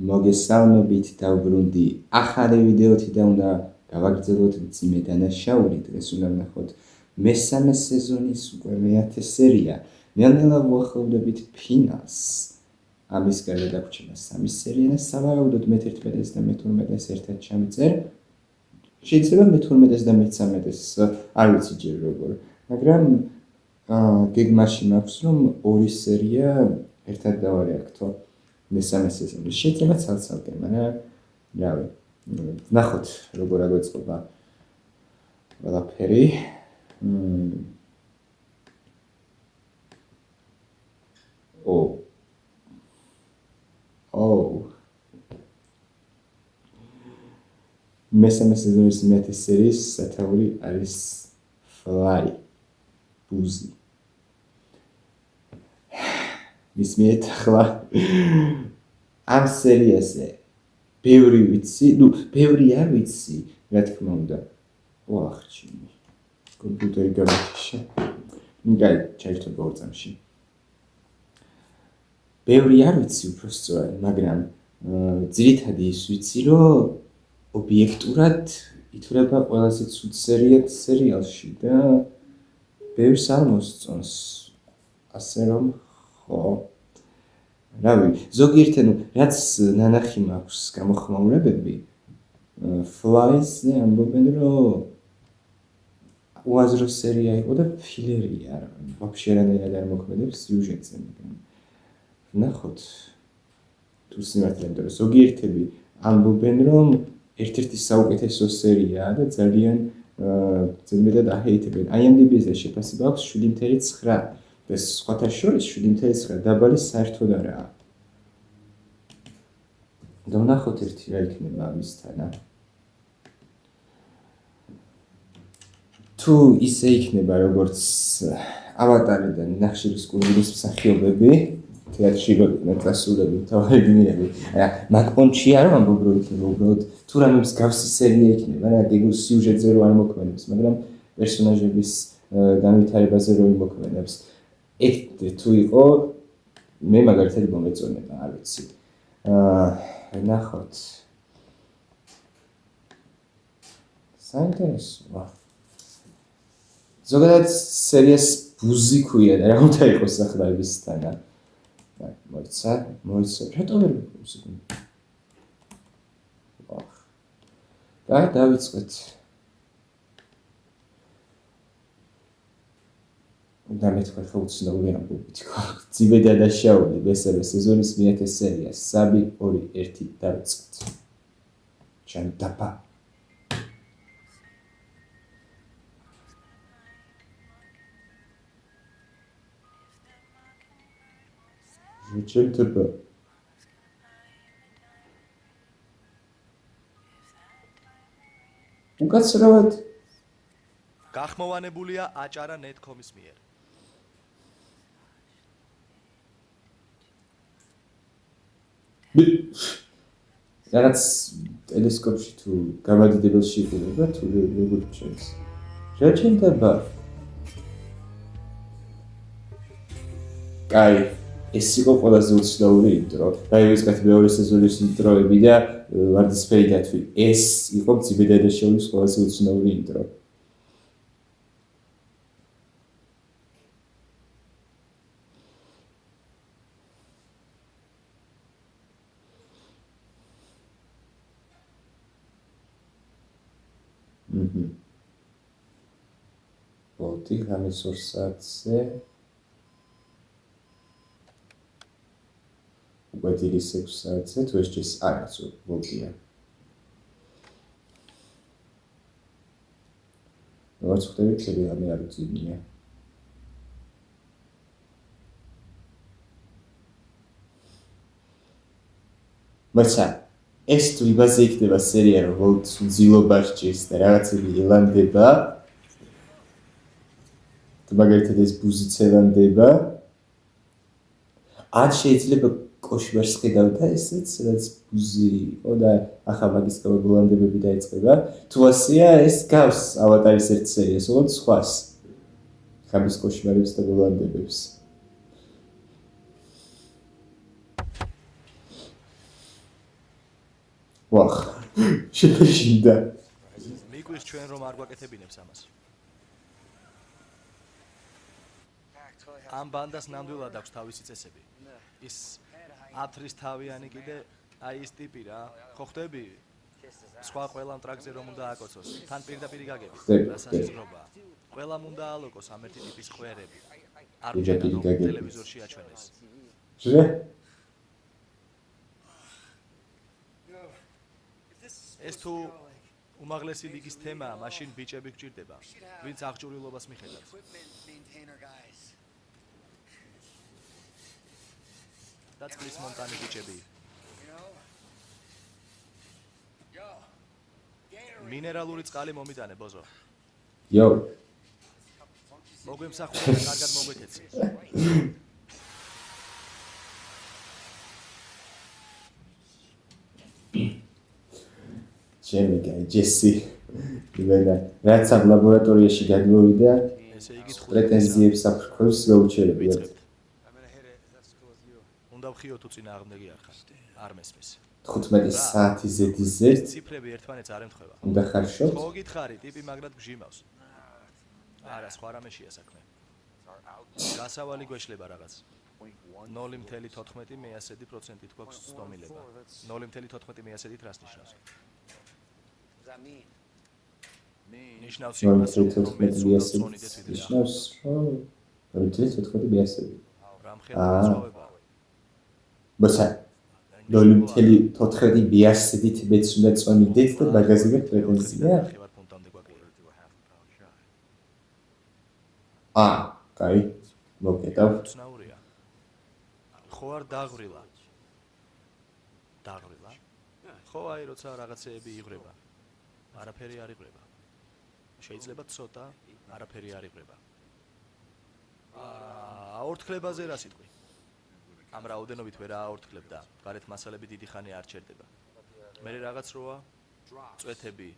მოგესალმებით, დავბრუნდი ახალი ვიდეოთი და უნდა გავაგრძელოთ მძიმე დანაშაული. დღეს უნდა ვნახოთ მესამე სეზონის უკვე მეათე სერია. ნელ-ნელა ვუახლოვდებით ფინალს. ამის გარდა დაგვრჩება 3 სერია და სავარაუდოდ მე-11-ს და მე-12-ს ერთად ჩამწერ. შეიძლება მე-12-ს და მე-13-ს არ ვიცი ჯერ როგორ, მაგრამ გეგმაში მაქვს რომ 2 სერია ერთად დავარეაქტო. მესამე სეზონის შეიძლება ცალ-ცალკე, მაგრამ რავი, ნახოთ როგორ აგვეწყობა ყველაფერი. მესამე სეზონის მეათე სერიის სათაური არის Fly, ბუზი. მისმენთ ახლა ამ სერიაზე ბევრი ვიცი, ბევრი არ ვიცი, რა თქმა უნდა. ახჩინი. კომპიუტერი გამეთიშა. ნგაი, ჩაირთვა ორ წამში. ბევრი არ ვიცი უბრალოდ, მაგრამ ძირითადად ის ვიცი, რომ ობიექტურად ითვლება ყველაზე ცუდ სერიალში და ბევრს არ მოსწონს. ასე რომ ხო. რავი, ზოგიერთი რაც ნანახი მაქვს გამოხმაურებები Flies-ზე ამბობენ, რომ უაზრო სერია იყო და ფილერია, ვაფშე რანაირად არ მოქმედებს სიუჟეტზე, მაგრამ ნახოთ თუ სიმართლე, ზოგიერთები ამბობენ, რომ ერთ-ერთი საუკეთესო სერიაა და ძალიან მეტად აჰეიტებენ. IMDb-ზე შეფასება აქვს 7.9 და სხვათა შორის 7.9 დაბალი საერთოდ არაა. და ვნახოთ ერთი რა იქნება ამისთანა. თუ ისე იქნება როგორც ავატარი და ნახშირის კუნძულის მსახიობები, თეატრში ნაწასულები, თავი გმირები. მაგპონჩი არ ვამბობ რომ იქნება უბრალოდ თუ რამე მსგავსი სერია იქნება, რა გეგმის სიუჟეტზე რო არ მოქმედებს, მაგრამ პერსონაჟების განვითარებაზე რო იმოქმედებს. ეგ თუ იყო, მე მაგალითად მომეწონება, არ ვიცი. ნახოთ. საინტერესოა. ზოგადად სერიას ბუზი ქვია და რა უნდა იყოს ახლა იმისთანა. მოიცა, რატო ვერ მოვსიკნი? და დავიწყეთ. და მეთქვა ხო უცნაური ამბობი თქო. ძიმე დანაშაული მესამე სეზონის მეათე სერია 3-2-1 დავიწყეთ. ჩანდაპა. ჩერტება. უკაცრავად გახმოვანებულია acara.net.com-ის მიერ. რაღაც ტელესკოპში თუ გამადიდებელში იყიდება თუ როგორ ჩანს. ჩერტება. კაი, ეს იყო ყველაზე უცნაური ინტრო. დაივიწყეთ მეორე სეზონის ინტროები და ვარდისფერი დათვი. ეს იყო ძიმე დანაშაულის ყველაზე უცნაური ინტრო. Volti რამე 2 საათზე უკვე დილის 6 საათზე თუ ეს ჯეს არაც ვოლტია. როგორც ხვდები, ხელი რამე არ უძინია. მაცა ეს თუ იმაზე იქნება სერია, რომ ვოლტს უძილობა სჭირს და რაღაცები ელანდება, მაგალითად ეს ბუზიც ელანდება, არ შეიძლება კოშმარს ხედავ და ესეც რაც ბუზი იყო და ახლა მაგის გამოგლანდებები დაიწყება. თუ ასეა, ეს გავს ავატარის ერთ სერიას, როგორც სხვას. ხამის კოშმარებს და გლანდებებს. ვახ. შეფერშინდა. მიგვირს ჩვენ რომ არ გვაკეთებინებს ამას. ამ ბანდას ნამდვილად აქვს თავისი წესები. ის ათრის თავიანი კიდე აი ის ტიპი რა. ხო ხდები? სხვა ყველამ ტრაქზე რომ უნდა აკოცოს. თან პირდაპირ გაგები. სასაზღვროა. ყველამ უნდა ალოკოს ამ ერთი ტიპის ხვერები. არ უნდა რომ ტელევიზორში აჩვენეს. ჟე? ეს თუ უმაღლესი ლიგის თემაა, მაშინ ბიჭები გჭირდება, ვინც აღჭურვილობას მიხედავს. და წყლის მონტანი ბიჭები. მინერალური წყალი მომიტანე, ბოზო. იო. მოგვემსახურე და კარგად მოგვექეცი. ჩემი ჯესი. იბედა, რაც ამ ლაბორატორიაში გადმოვიდა, ესე იგი პრეტენზიებს აქვს გაუჩერებიათ. უნდა ვხიო თუ წინააღმდეგი არ ხარ. არ მესმის. 15 საათი ზედიზედ ციფრები ერთმანეთს არ ემთხვევა. უნდა ხარშოთ. ხო გითხარი, ტიპი მაგრად გჟიმავს. არა, სხვა რამეშია საქმე. გასავალი გვეშლება რაღაც. 0.14 მეასედით გვაქვს ცდომილება. 0.14 რას ნიშნავს? ნიშნავს იმას, რომ მეც უნდა წონიდეთ ვიდრე. ნიშნავს, რომ 0.14 მეასედი. რამხელა მოძღვევება. ბოსა 0.14 მეასედით მეც უნდა წონიდეთ და მაგაზე პრეტენზია. კაი, მოგეტავ. ცნაურია. ხო არ დაღვრილა. დაღვრილა? ხო აი როცა რაღაცეები იღრება. არაფერი არ იღრება. შეიძლება ცოტა, არაფერი არ იღრება. აორთქლებაზე რა სიტყვი? ამ რაოდენობით ვერ აორთქლებდა. გარეთ მასალები დიდი ხანი არ ჩერდება. მე რაღაც როა წვეთები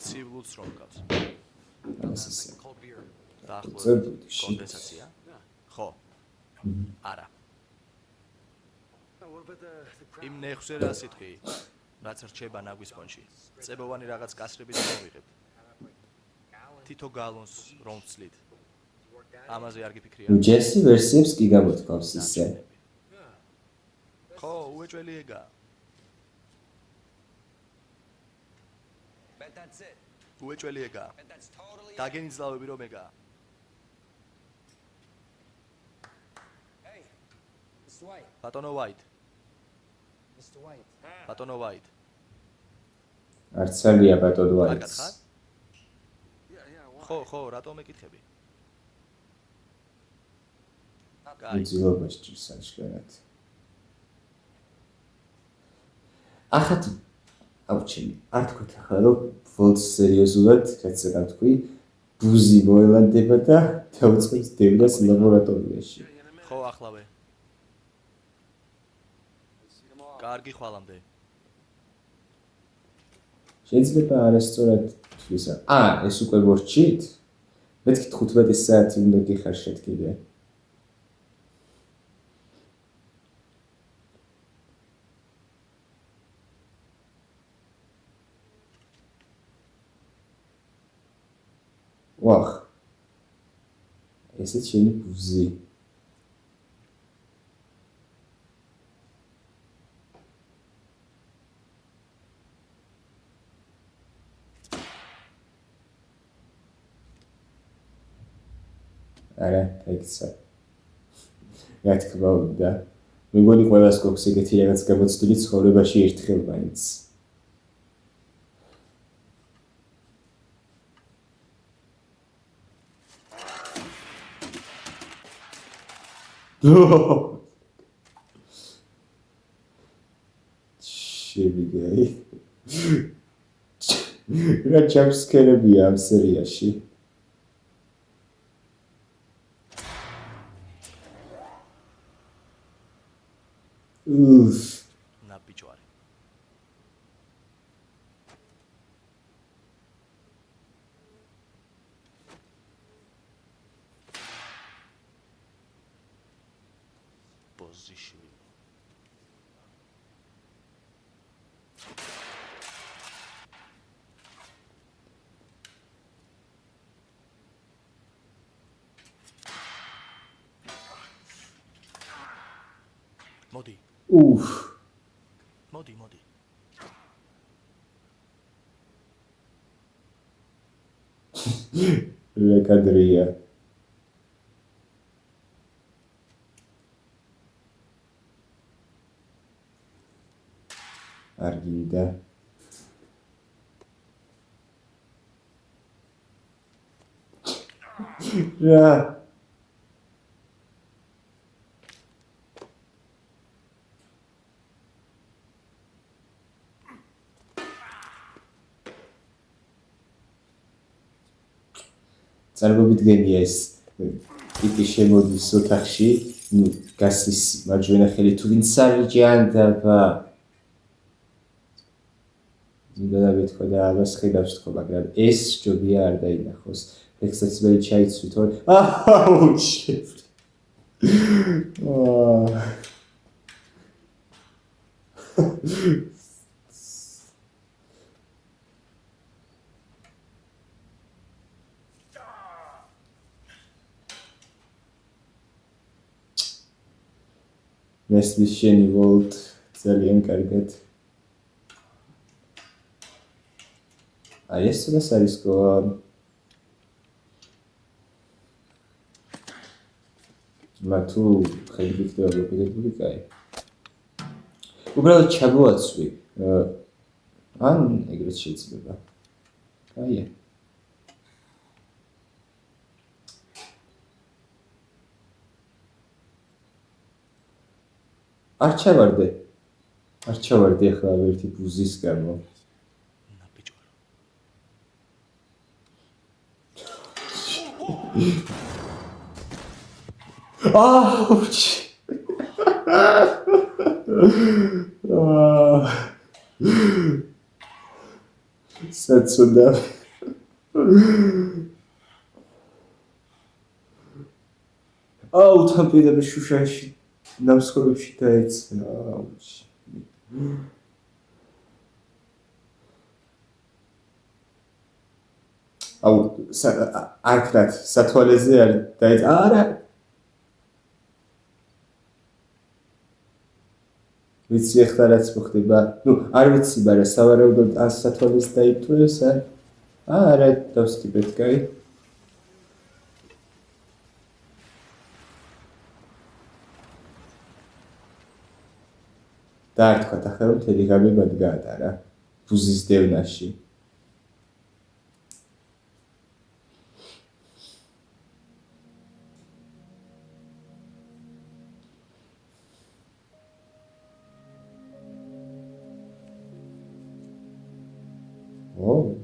ცივლუს რომ გავს. ასეა. დაახლოებით კონდენსაცია? ხო. არა. იმ ნეხზე რა სიტყვი? რაც რჩება ნაგვის პონჩი. წებოვანი რაღაც კასრები დავიღებ. თითო გალონს რომ ვცლით. ამაზე არ გიფიქრია. ჯესი ვერსიებს კი გამოთქვამს ისე. ხო, უეჭველი ეგაა. უეჭველი ეგაა. დაგენიძლავები რომ ეგაა. ბატონო ვაით. ბატონო ვაით. არც არია ბატონო ვაით. კარგად ხარ? ხო, რატომ მეკითხები? კაი. უძილობაში ჭირს აღშკარად. ახათ ავჩენი, არ თქვით ახლა რომ ვოლტს სერიოზულად, რაც რა თქვი, ბუზი მოელანდება და დაუწყებს დევნას ლაბორატორიაში. ხო, ახლავე. კარგი ხვალამდე. შეიძლება არასწორად თქვის. ეს უკვე მორჩით? მეთქი 15 საათი უნდა გიხარშეთ კიდე. ვახ. ესეც შენი ბუზი. არა, ეგცა. რა თქმა უნდა. მეგონი ყველას გვაქვს ეგეთი რაღაც გამოცდილი ცხოვრებაში ერთხელ მაინც. შევიგე. რა ჯამსკერებია ამ სერიაში? ნაბიჯვარი. ბოზიშვილი. მოდი. უფ. მოდი, მოდი. ლეკადრია. არ გინდა. რა წარმოგიდგენია ეს ტიპი შემოდის ოთახში, ნუ გასის მარჯვენა ხელი თუ ვინც სარჯანდაბა. ზოგადად და ამას ხედავს თქო, მაგრამ ეს ჯობია არ დაინახოს. ექსეც მე ჩაიცვით ორი. აუ შეთ. მესმის შენი ვოლტ ძალიან კარგად. აი ეს რა არის გო? მათუ ხელი გიქნება ბლოკირებული კაი. უბრალოდ ჩაბოაცვი. ან ეგრეთ შეიძლება. კაია. არ ჩავარდე ახლა ერთი ბუზის გამო. ნაბიჯვარო. აუჩ. საცუდა. აუ თან პირდაპირ შუშაში ნამსხვრევებში დაეცა. აუჩ. აუ არქრათ სათვალეზე არ დაეცა. არა ვიცი ახლა რაც მოხდება. ნუ არ ვიცი, მაგრამ სავარაუდოდ ასათვალეს დაიწვევს, არა დავსტიბეთ, კაი. დაარქვათ ახლა რომ მთელი ღამე მათ გაატარა ბუზის დევნაში.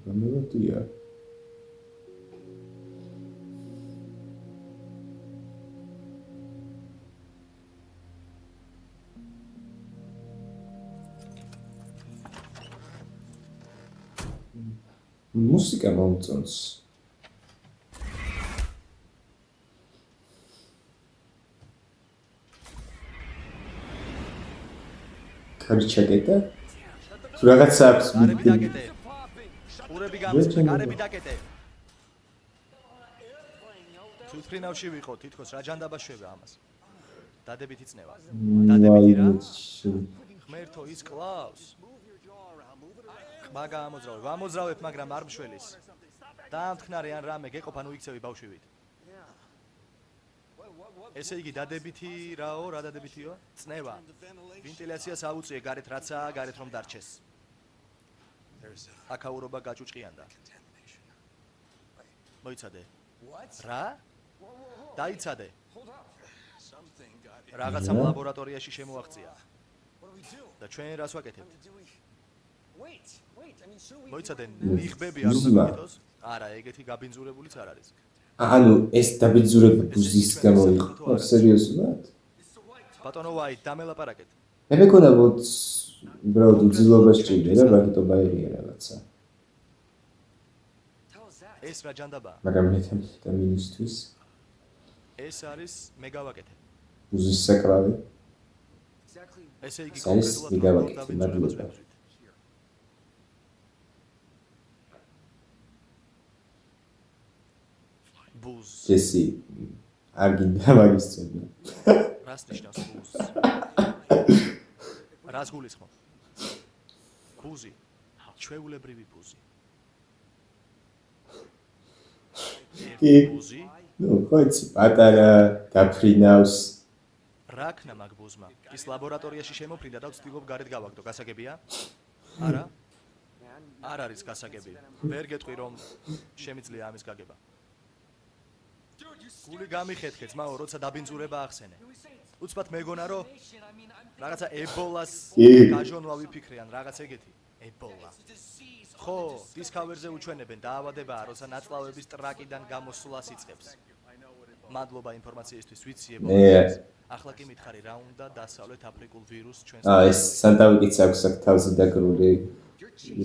გამოვიდია. მუსიკა მომწონს. კარგი ჩაკეტა. რაღაცა აქვს გარები დაკეტე. ყურები გამისწრე, გარები დაკეტე. თვითფრინავში ვიყო, თითქოს რა ჯანდაბა შვება ამას. დადებითი წნევა. დადებითი რა? ღმერთო ის კლავს. ხმა გამოძრავე, ვამოძრავებ, მაგრამ არ მშველის. დაამთქნარე ან რამე გეყოფა ნუ იქცევი ბავშვივით. ესე იგი დადებითი რაო, რა დადებითიო? წნევა. ვენტილაციას აუწიე გარეთ რაცაა, გარეთ რომ დარჩეს. აკაურობა გაჭუჭყიანდა. მოიცადე. რა? დაიცადე. რაღაცა ლაბორატორიაში შემოაღწია. და ჩვენ რას ვაკეთებთ? მოიცადე, ნიღბები არ უნდა მოგითოს? არა, ეგეთი გაბინძურებულიც არ არის. ანუ ეს დაბინძურება ბუზის გამო იყო? სერიოზულად? ბატონო ვაი, დამელაპარაკეთ. მე მეკონა ვოთ უბრალოდ უძილობა სჭირდა და რაკეტო ბაერია რაღაცა. ეს რა ჯანდაბაა? მაგრამ მე მინისთვის ეს არის მეგავაკეთე. ბუზის საკრავი. ესე იგი არის მეგავაკეთე, მადლობა. ბუზ. ჯესი არ გინდა მაგის წოდება. რას ნიშნავს ბუზ? რას გულისხმობ? ბუზი. ჩვეულებრივი ბუზი. ბუზი? ნუ ხოიცი პატარა დაფრინავს. რა ქნა მაგ ბუზმა? ის ლაბორატორიაში შემოფრინდა და ვცდილობ გარეთ გავაგდო, გასაგებია? არა? არ არის გასაგები. ვერ გეტყვი რომ შემიძლია ამის გაგება. გული გამიხეთქე ძმაო, როცა დაბინძურება ახსენე. უცბად მეგონა რომ რაღაცა ებოლას გაჟონვა ვიფიქრე ან რაღაც ეგეთი. ებოლა. ხო, დისკავერზე უჩვენებენ დაავადებაა, როცა ნაწლავების ტრაკიდან გამოსვლას იწყებს. მადლობა ინფორმაციისთვის, ვიცი ებოლა. ახლა კი მითხარი რა უნდა დასავლეთ აფრიკულ ვირუსს ჩვენს ეს სანტავიკიც აქვს აქ თავზე დაგრული.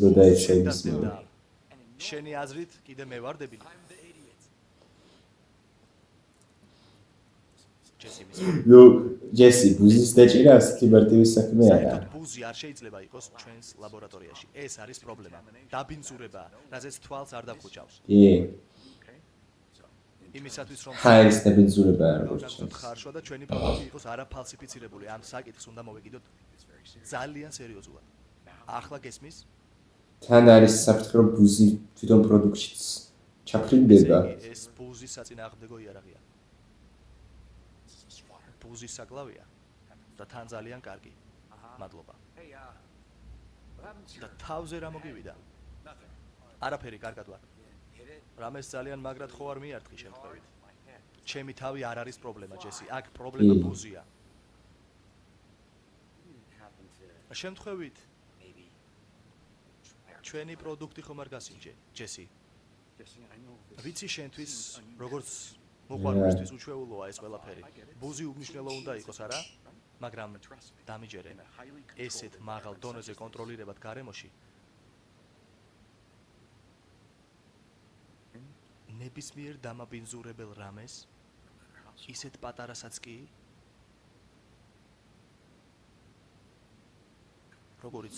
რო დაეშევის მე. შენი აზრით კიდე მე ვარ დებილი. ნუ ჯესი ბუზის დაჭირავს კიბერტივის საქმე არა. საერთოდ ბუზი არ შეიძლება იყოს ჩვენს ლაბორატორიაში. ეს არის პრობლემა. დაბინძურება, რაზეც თვალს არ დაგხუჭავს. კი. იმისათვის რომ ხაერის დაბინძურება არ გვაქვს ხარშვა და ჩვენი პროდუქტი იყოს არაფალსიფიცირებული. ამ საკითხს უნდა მოვეკიდოთ ძალიან სერიოზულად. ახლა გესმის? თან არის საფრთხე რომ ბუზი თვითონ პროდუქტშიც ჩაფრინდება. ეს ბუზის საწინააღმდეგო იარაღია. ბუზის საკლავია და თან ძალიან კარგი. მადლობა. და თავზე რა მოგივიდა? არაფერი, კარგად ვარ. რამეს ძალიან მაგრად ხო არ მიარტყი შემთხვევით. ჩემი თავი არ არის პრობლემა, ჯესი. აქ პრობლემა ბუზია. შემთხვევით ჩვენი პროდუქტი ხომ არ გასინჯე, ჯესი. ვიცი შენთვის როგორც მოყვარულისთვის უჩვეულოა ეს ყველაფერი. ბუზი უმნიშვნელო უნდა იყოს, არა? მაგრამ დამიჯერე. ესეთ მაღალ დონეზე კონტროლირებად გარემოში ნებისმიერ დამაბინძურებელ რამეს ისეთ პატარასაც კი როგორიც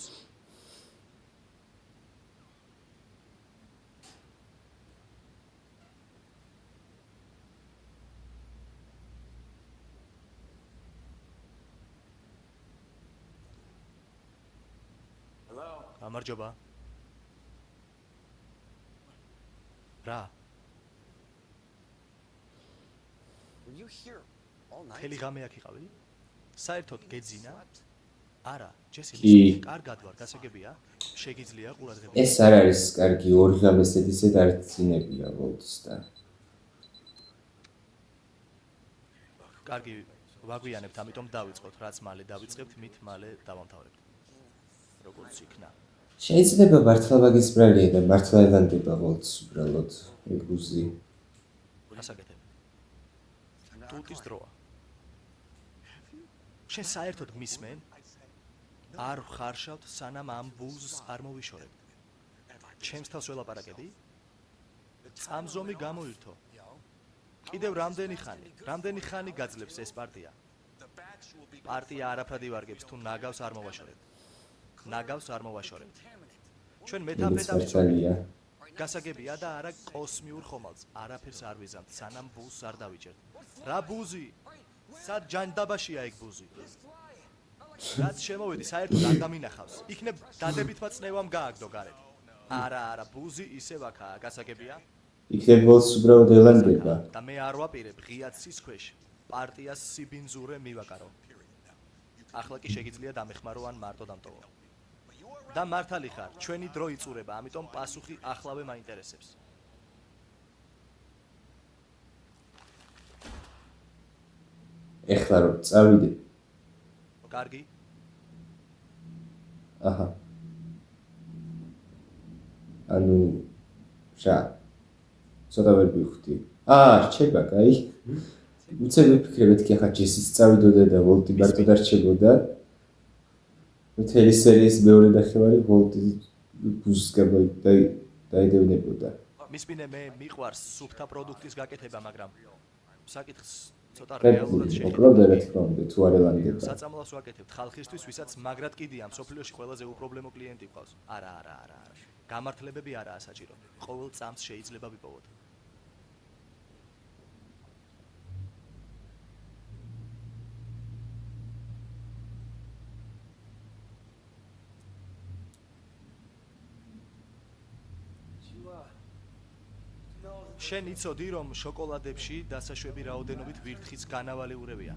გამარჯობა. რა? მთელი ღამე აქ იყავი? საერთოდ გეძინა? არა, ჯესი, კარგად ვარ, გასაგებია? შეგიძლია ყურადღება. ეს არ არის კარგი, ორი ღამეს ისეთ არ ძინებია ვოლტს და. კარგი, ვაგვიანებთ, ამიტომ დავიწყოთ, რაც მალე დავიწყებთ, მით მალე დავამთავრებთ. როგორც იქნა. შეიძლება მართლა მაგის ბრალია და მართლა ელანდება ვოლტს უბრალოდ ბუზი. გასაგეთებ. ტუტის დროა. შენ საერთოდ მისმენ? არ ხარშავთ სანამ ამ ბუზს არ მოვიშორებთ. ჩემს თავს ველაპარაკები? წამზომი გამოირთო. კიდევ რამდენი ხანი გაძლებს ეს პარტია? პარტია არაფრად ივარგებს თუ ნაგავს არ მოვაშორებთ. ნაგავს არ მოვაშორებთ. ჩვენ მეთამფეტამინია. გასაგებია და არა კოსმიურ ხომალდს. არაფერს არ ვიზამთ, სანამ ბუზს არ დავიჭერთ. რა ბუზი? სად ჯანდაბაშია ეგ ბუზი? რაც შემოვედი, საერთოდ არ დამინახავს. იქნებ დადებითმა წნევამ გააგდო გარეთ. არა, ბუზი ისევ აქაა, გასაგებია? იქნებ ვოლტს უბრალოდ ელანდება. და მე არ ვაპირებ ღიად ცის ქვეშ პარტიას სიბინძურე მივაკარო. ახლა კი შეგიძლია დამეხმარო ან მარტო დამტოვო. და მართალი ხარ, ჩვენი დრო იწურება, ამიტომ პასუხი ახლავე მაინტერესებს. ეხლა რომ წავიდე. კარგი. აჰა. ანუ რა. ცოტა ვერ ვიხდი. რჩება, კაი. უცებ ვიფიქრე, მეთქი ახლა ჯესის წავიდოდა და ვოლტი მარტო დარჩებოდა. მთელი სერიის მეორე ნახევარი ვოლტი ბუზს დაიდევნებოდა. მისმინე მე მიყვარს სუფთა პროდუქტის გაკეთება, მაგრამ საკითხს ცოტა რეალურად შეიძლება. უბრალოდ რა თქმა უნდა, თუ არ ელანდება. საწამლავს ვაკეთებთ ხალხისთვის, ვისაც მაგრად კიდია მსოფლიოში ყველაზე უპრობლემო კლიენტი ყავს. არა. გამართლებები არაა საჭირო. ყოველ წამს შეიძლება ვიპოვოთ. შენ იცოდი რომ შოკოლადებში დასაშვები რაოდენობით ვირთხის განავალი ურევია.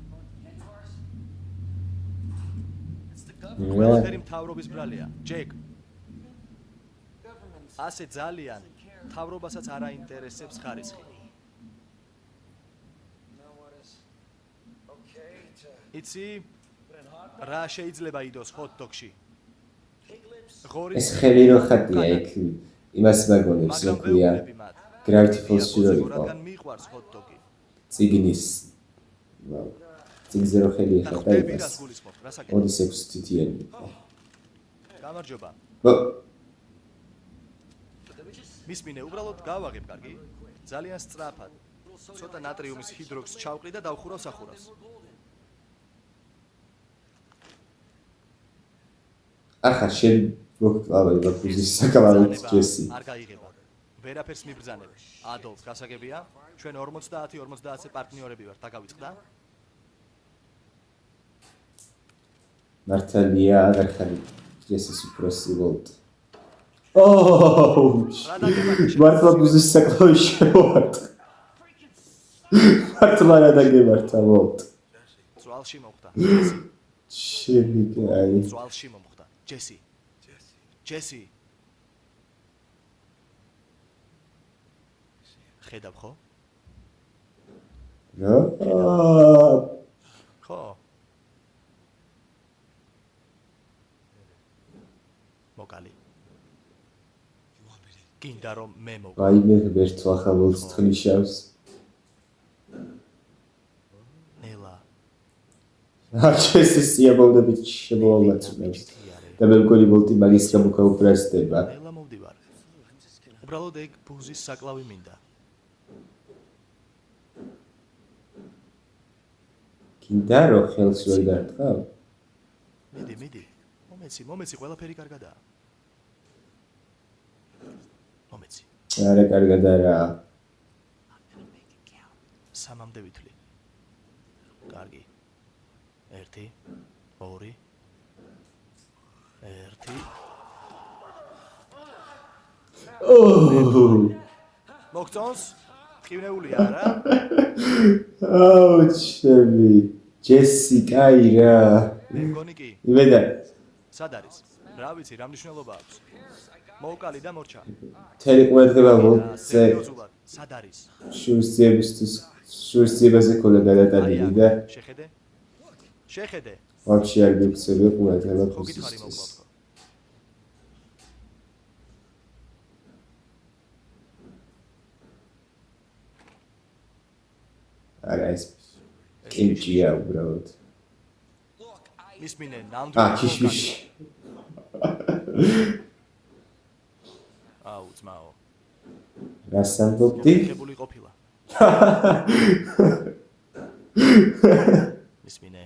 ყველაფერი მთავრობის ბრალია, ჯეკ. ასე ძალიან მთავრობასაც არ აინტერესებს ხარისხი. იცი რა შეიძლება იდოს ჰოთ-დოგში? ეს ხელი რო ხატია იქ იმას მაგონებს რო ქვია Gravity Falls-ში რო იყო. რადგან მიყვარს ჰოთ-დოგი. წიგნის წიგნზე რო ხელი ხატა იმას. ოდის 6 თითიანი იყო. გამარჯობა. ბო მისმინე, უბრალოდ გავაღებ, კარგი? ძალიან სწრაფად. ცოტა ნატრიუმის ჰიდროქსს ჩავყრი და დავხურავ სახურავს. ახლა შენ მოგკლავე ბაკუზის საკალავით ჯესი. არ გაიღება. ვერაფერს მიბრძანებ. ადოლფ, გასაგებია? ჩვენ 50-50-ზე პარტნიორები ვართ, დაგავიწყდა? მართალია, ახალი ჯესის უფროსი ვოლტ. ოუ! მართლა ბაკუზის საკალავი შევარ. მართლა რა დაგემართა ვოლტ. ძვალში მოხდა. შენი კაი. ძვალში მომხდა. ჯესი. ჯესი. ხედავ ხო? რა? ხო. მოკალი. გინდა რომ მე მოკალი. აი მე ვერთვა ხალხს თხნიშავს. ნელა. აჩესის სიამოვნებით შემოავლაცნებს. და მე მგონი ვოლტი მაგის გამო გაუბრაზდება. ნელა მოვდივარ. უბრალოდ ეგ ბუზის საკლავი მინდა. კიდე რო ხელს ვერ გარტყავ? მიდი. მომეცი, ყველაფერი კარგადაა. მომეცი. არა კარგადა რა. სამამდე ვითვლი. კარგი. 1 2 1 ოუ! მოგწონს? ტკივნეულია რა? აუ ჩემი ჯესი კაი რა. მე მგონი კი. იმედა სად არის? რა ვიცი, რა მნიშვნელობა აქვს? მოვკალი და მორჩა. თელი ყურადღება ვოლტზე სად არის? შურსიებაზე ქონა გადატანილი და შეხედე. ვაფშე არ მიგცემი ყურადღება ხო გითხარი ფუსის. მოკლავ. არა ეს კიმჭია უბრალოდ. მისმინე, ნამდვილად. ქიშმიში. აუ, ძმაო. რას ამბობდი? ხებული ყოფილა. მისმინე.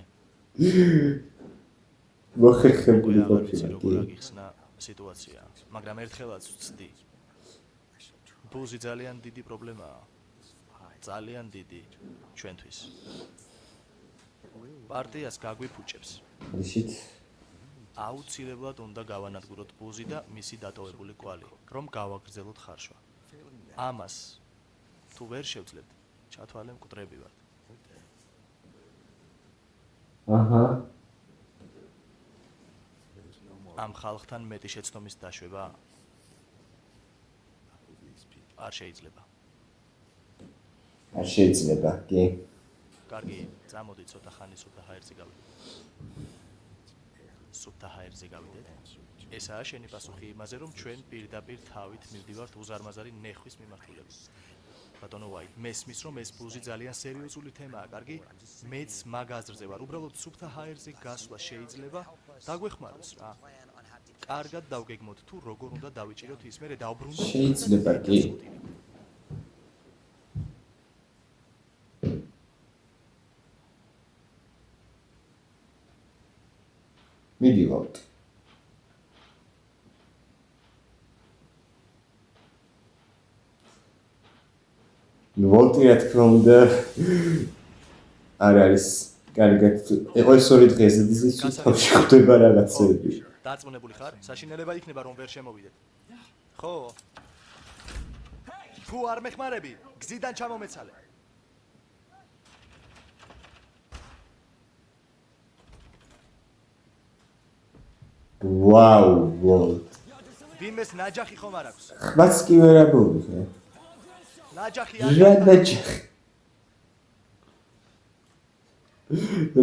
მოხერხებული ყოფილა კი. როგორ აგიხსნა სიტუაცია, მაგრამ ერთხელაც ვწდი. ბუზი ძალიან დიდი პრობლემაა. ძალიან დიდი ჩვენთვის. პარტიას გაგვიფუჭებს. ისიც აუცილებლად უნდა გავანადგუროთ ბუზი და მისი დატოვებული კვალი, რომ გავაგრძელოთ ხარშვა. ამას თუ ვერ შევძლებთ, ჩათვალე მკვდრები ვართ. აჰა. ამ ხალხთან მეტი შეცდომის დაშვება არ შეიძლება. არ შეიძლება, კი. კარგი, წამოდი ცოტა ხანი სუფთა ჰაერზე გავიდეთ. სუფთა ჰაერზე გავიდეთ. ესაა შენი პასუხი იმაზე, რომ ჩვენ პირდაპირ თავით მივდივართ უზარმაზარი ნეხვის მიმართულებით. ბატონო ვაი, მესმის რომ ეს ბუზი ძალიან სერიოზული თემაა, კარგი? მეც მაგ აზრზე ვარ. უბრალოდ სუფთა ჰაერზე გასვლა შეიძლება დაგვეხმაროს რა. კარგად დავგეგმოთ თუ როგორ უნდა დავიჭიროთ ის მერე დავბრუნდეთ. შეიძლება კი. მიდივართ. ვოლტი რა თქმა უნდა არ არის კარგად ეს ორი დღეზე ის თავში ხდება რაღაცები. დაწმუნებული ხარ? საშინელება იქნება რომ ვერ შემოვიდეთ. ხო? თუ არ მეხმარები, გზიდან ჩამომეცალე. ვაუ, ვოლტ. ვინმეს ნაჯახი ხომ არ აქვს? ხმაც კი ვერ ამოვიღე. ნაჯახი რა ნაჯახი?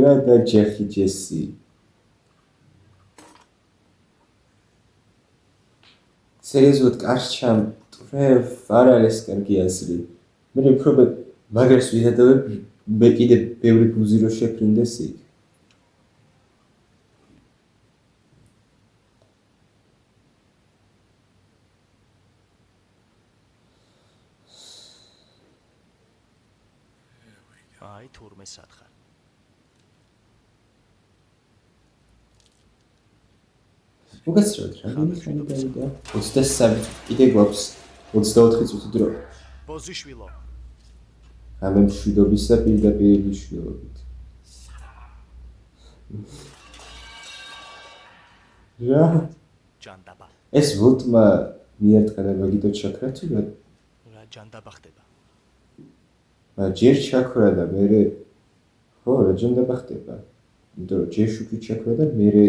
რა ნაჯახი ჯესი? სერიოზულად კარჩამ ტრევ არ არის კარგი აზრი. მე უფრო მაგრას ვიდადავებ, მე კიდე ბევრი ბუზი რო შეფრინდეს იქ. აი თურმე სათხარ. უკაცრავად რა ხანი დავიდა? 23 კიდე გვაქვს 24 წუთი დრო. ბოზიშვილო. ამე მშვიდობისა პირდაპირ მშვიდობით. რა? ჯანდაბა. ეს ვულტმა მიარტყა მაგიტო ჩაქრა თუ რა? რა ჯანდაბა ხდება? ჯერ ჩაქრა და მერე ხო რა ჯანდაბა ხდება? იმიტომ რომ ჯერ შუქი ჩაქრა და მერე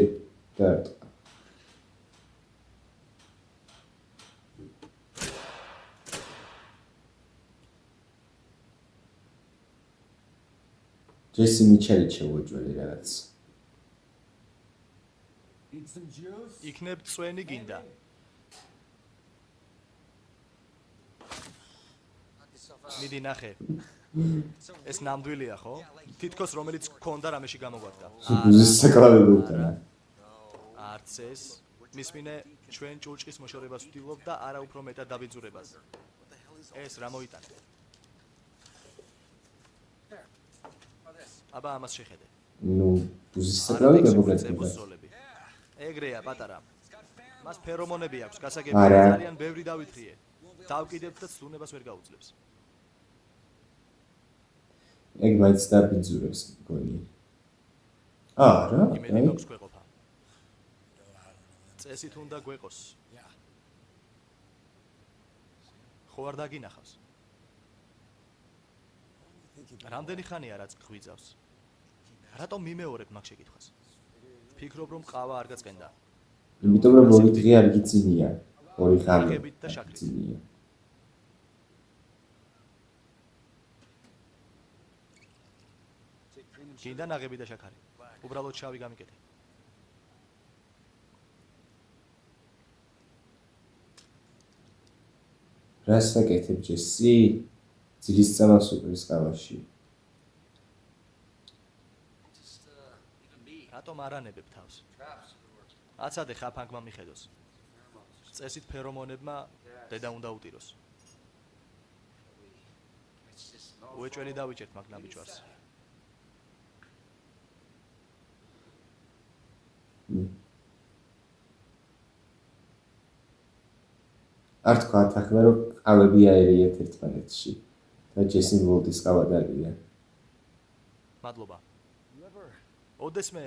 დაარტყა. ჯესი მიჩაიჩა უჯველი რაღაც. იქნებ წვენი გინდა. მიდი ნახე. ეს ნამდვილია ხო? თითქოს რომელიც გქონდა რამეში გამოგვადგა. ბუზის საკრავები უკანა. არც ეს. მისმინე ჩვენ ჭურჭის მოშორებას ვდივობ და არა უფრო მეტად დაბიძურებას. ეს რა მოიტანე? აბა ამას შეხედე. ნუ ბუზის საკრავი გამოგვადგა. ეგრეა პატარა. მას ფერომონები აქვს, გასაგები არა. ძალიან ბევრი დავითრიე. დავკიდებთ და ცდუნებას ვერ გაუძლებს. ეგ მაინც დაბიძურებს მგონი. რა? იმედი მაქვს გვეყოფა. წესით უნდა გვეყოს. ხო არ დაგინახავს? რამდენი ხანია რაც გვიძავს? რატომ მიმეორებ მაგ შეკითხვას? ფიქრობ რომ ყავა არ გაწყენდა. იმიტომ რომ ორი დღე არ გიწინია. ორი ხანი. ნაღებით და შაქრით. გიწინია. გინდა ნაღები და შაქარი. უბრალოდ შავი გამიკეთე. რას საკეთებ ჯესი? ძილის წამას უყრის ყავაში. რატომ არ ანებებ თავს? აცადე ხაფანგმა მიხედოს. წესით ფერომონებმა დედა უნდა უტიროს. უეჭველი დავიჭერთ მაგ ნაბიჯვარს. არ თქვა ახლა რომ ყავები აერიეთ ერთმანეთში და ჯესიმ ვოლტის ყავა დაგია. მადლობა. ოდესმე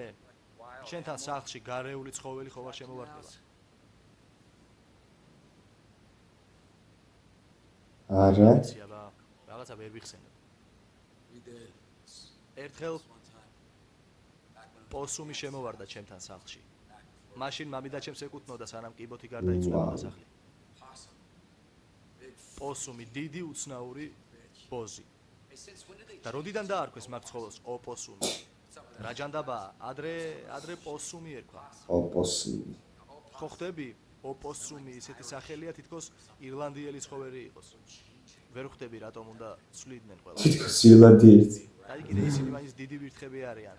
შენთან სახლში გარეული ცხოველი ხო არ შემოვარდება? არა. აბა, რაღაცა ვერ ვიხსენებ. ერთხელ პოსუმი შემოვარდა ჩემთან სახლში. მაშინ მამიდა ჩემს ეკუთვნოდა სანამ კიბოთი გარდაიცვალა სახლი. პოსუმი დიდი უცნაური ბოზი. და როდიდან დაარქვეს მაგ ცხოველს ოპოსუმი? რა ჯანდაბაა? ადრე პოსუმი ერქვა. ოპოსუმი. ხო ხდები? ოპოსუმი ისეთი სახელია თითქოს ირლანდიელი ცხოველი იყოს. ვერ ხვდები რატომ უნდა ცვლიდნენ ყველა. თითქოს ირლანდიელი. აი კიდე ისინი მაინც დიდი ვირთხები არიან.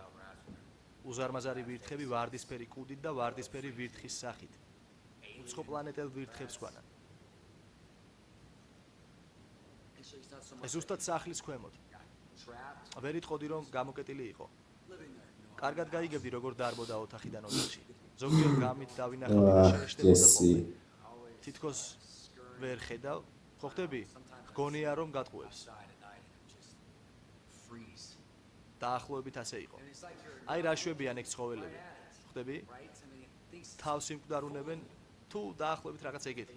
უზარმაზარი ვირთხები ვარდისფერი კუდით და ვარდისფერი ვირთხის სახით. უცხო პლანეტელ ვირთხებს ქვანან. ეს უბრალოდ სახლის ქვემოთ. ვერ იტყოდი რომ გამოკეტილი იყო. კარგად გაიგებდი როგორ დარბოდა ოთახიდან ოთახში. ზოგჯერ გამით დავინახავდი და შეეშდებოდა ხოლმე. თითქოს ვერ ხედავ, ხო ხდები? გონია რომ გატყუებს. დაახლოებით ასე იყო. აი რა შვებიან ეგ ცხოველები. ხდები? თავს იმკვდარუნებენ თუ დაახლოებით რაღაც ეგეთი.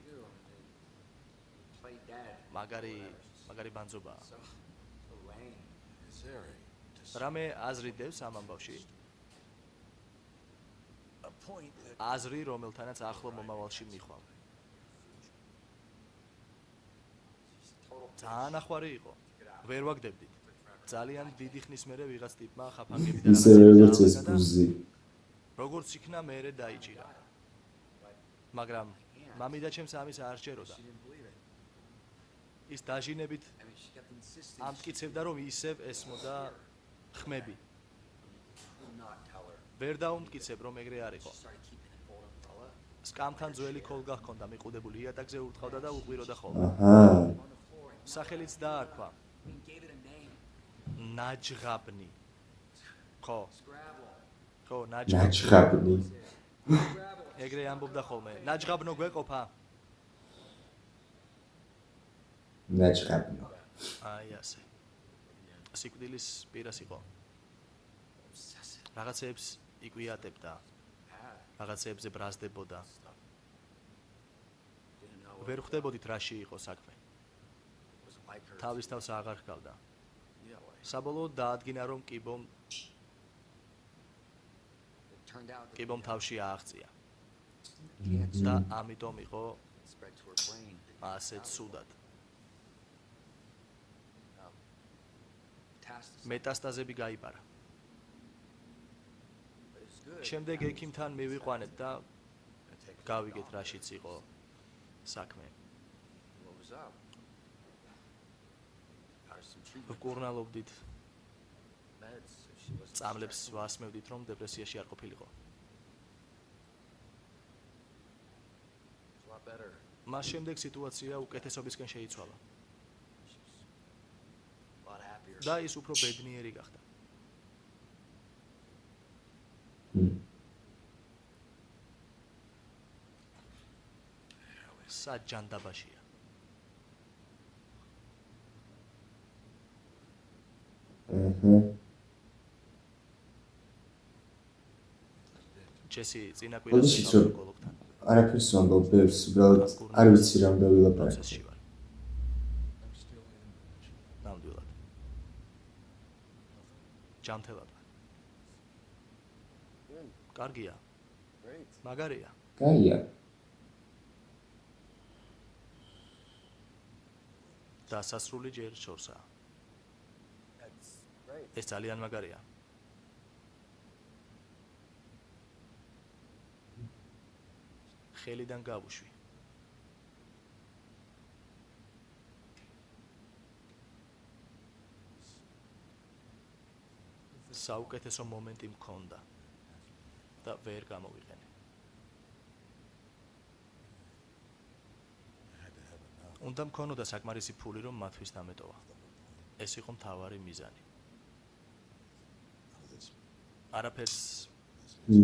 მაგარი ბანძობაა. რამე აზრი დევს ამ ამბავში? აზრი, რომელთანაც ახლო მომავალში მიხვალ. ძალიან ახვარი იყო. ვერ ვაგდებდით. ძალიან დიდი ხნის მერე ვიღაც ტიპმა ხაფანგები და ისე როგორც ეს ბუზი. როგორც იქნა მერე დაიჭირა. მაგრამ მამიდა ჩემს ამის არ სჯეროდა. ის დაჟინებით ამტკიცებდა რომ ისევ ესმოდა ხმები. ვერ დაუმტკიცებ რომ ეგრე არ იყო. სკამთან ძველი ქოლგა ჰქონდა მიყუდებული იატაკზე ურტყავდა და უყვიროდა ხოლმე. აჰა. სახელიც დაარქვა. ნაჯღაბნი. ხო, ნაჯღაბნი. ეგრე ამბობდა ხოლმე. ნაჯღაბნო გვეყოფა? ნაჯღაბნო. აი ასე. სიკვდილის პირას იყო. რაღაცებს იკვიატებდა. რაღაცებზე ბრაზდებოდა. ვერ ხვდებოდით რაში იყო საქმე. თავის თავს აღარ ჰგავდა. საბოლოოდ დაადგინა რომ კიბომ თავში ააღწია. და ამიტომ იყო ასე ცუდად. მეტასტაზები გაიბარა. შემდეგ ექიმთან მივიყვანეთ და გავიგეთ რაშიც იყო საქმე. ვკურნალობდით. წამლებს ვასმევდით რომ დეპრესიაში არ ყოფილიყო. მას შემდეგ სიტუაცია უკეთესობისკენ შეიცვალა. და ის უფრო ბედნიერი გახდა. საჯანდაბაშია. ჯესი წინა კვირაში გინეკოლოგთან. არაფერს ვამბობ, ბევრს უბრალოდ არ ვიცი რამ დავილაპარაკე. ნამდვილად. ჯანმრთელად. კარგია. მაგარია. კაია. დასასრული ჯერ შორსაა. ეს ძალიან მაგარია. ხელიდან გავუშვი. საუკეთესო მომენტი მქონდა და ვერ გამოვიყენე. უნდა მქონოდა საკმარისი ფული რომ მათთვის დამეტოვა. ეს იყო მთავარი მიზანი. არაფერს